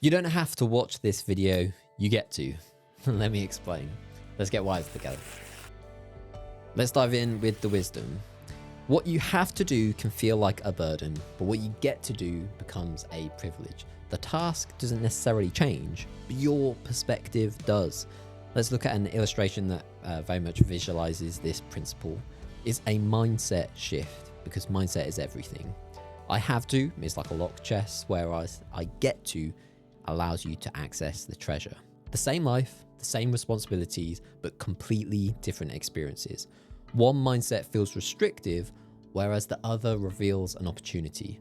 You don't have to watch this video, you get to. Let me explain. Let's get wise together. Let's dive in with the wisdom. What you have to do can feel like a burden, but what you get to do becomes a privilege. The task doesn't necessarily change, but your perspective does. Let's look at an illustration that very much visualizes this principle. It's a mindset shift, because mindset is everything. I have to is like a locked chest, whereas I get to allows you to access the treasure. The same life, the same responsibilities, but completely different experiences. One mindset feels restrictive, whereas the other reveals an opportunity.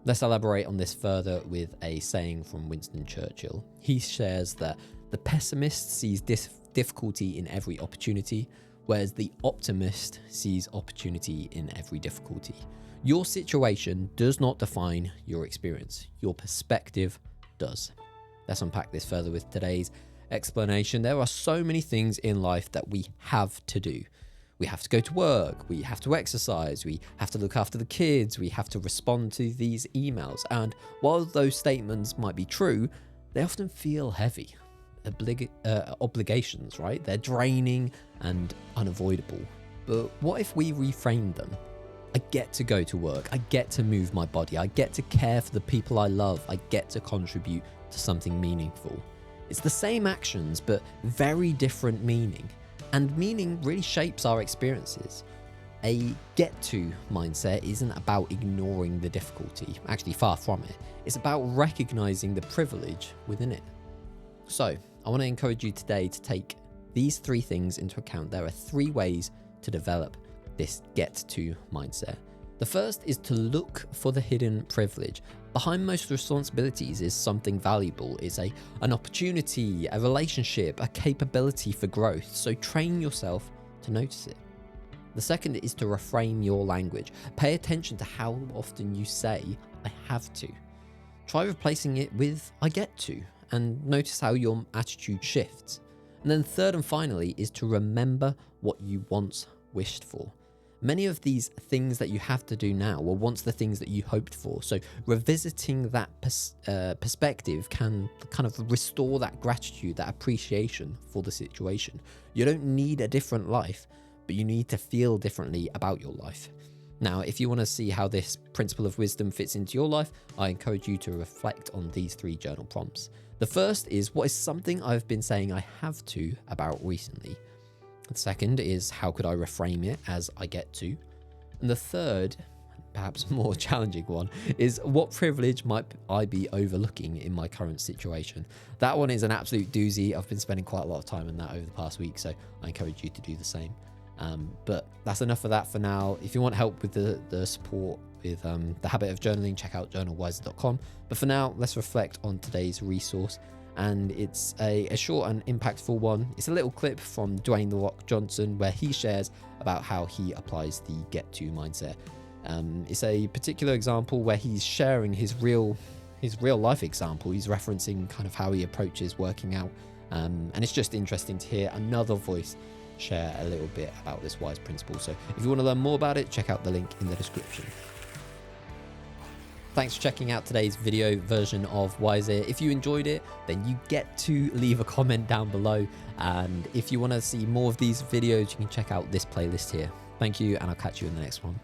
Let's elaborate on this further with a saying from Winston Churchill. He shares that the pessimist sees difficulty in every opportunity, whereas the optimist sees opportunity in every difficulty. Your situation does not define your experience. Your perspective does. Let's unpack this further with today's explanation. There are so many things in life that we have to do. We have to go to work, we have to exercise, we have to look after the kids, we have to respond to these emails. And while those statements might be true, they often feel heavy. Obligations, right? They're draining and unavoidable. But what if we reframe them? I get to go to work, I get to move my body, I get to care for the people I love, I get to contribute to something meaningful. It's the same actions, but very different meaning. And meaning really shapes our experiences. A get-to mindset isn't about ignoring the difficulty, actually far from it. It's about recognizing the privilege within it. So, I want to encourage you today to take these three things into account. There are three ways to develop this get-to mindset. The first is to look for the hidden privilege. Behind most responsibilities is something valuable. It's an opportunity, a relationship, a capability for growth. So train yourself to notice it. The second is to reframe your language. Pay attention to how often you say, I have to. Try replacing it with, I get to, and notice how your attitude shifts. And then third and finally is to remember what you once wished for. Many of these things that you have to do now were once the things that you hoped for. So revisiting that perspective can kind of restore that gratitude, that appreciation for the situation. You don't need a different life, but you need to feel differently about your life. Now, if you want to see how this principle of wisdom fits into your life, I encourage you to reflect on these three journal prompts. The first is, what is something I've been saying I have to about recently? The second is, how could I reframe it as I get to? And the third, perhaps more challenging one, is what privilege might I be overlooking in my current situation? That one is an absolute doozy. I've been spending quite a lot of time on that over the past week, so I encourage you to do the same. But that's enough of that for now. If you want help with the support with the habit of journaling, check out journalwiser.com. But for now, let's reflect on today's resource. And it's a short and impactful one. It's a little clip from Dwayne The Rock Johnson where he shares about how he applies the get-to mindset. It's a particular example where he's sharing his real life example. He's referencing kind of how he approaches working out. And it's just interesting to hear another voice share a little bit about this wise principle. So if you want to learn more about it, check out the link in the description. Thanks for checking out today's video version of Wiser. If you enjoyed it, then you get to leave a comment down below. And if you want to see more of these videos, you can check out this playlist here. Thank you, and I'll catch you in the next one.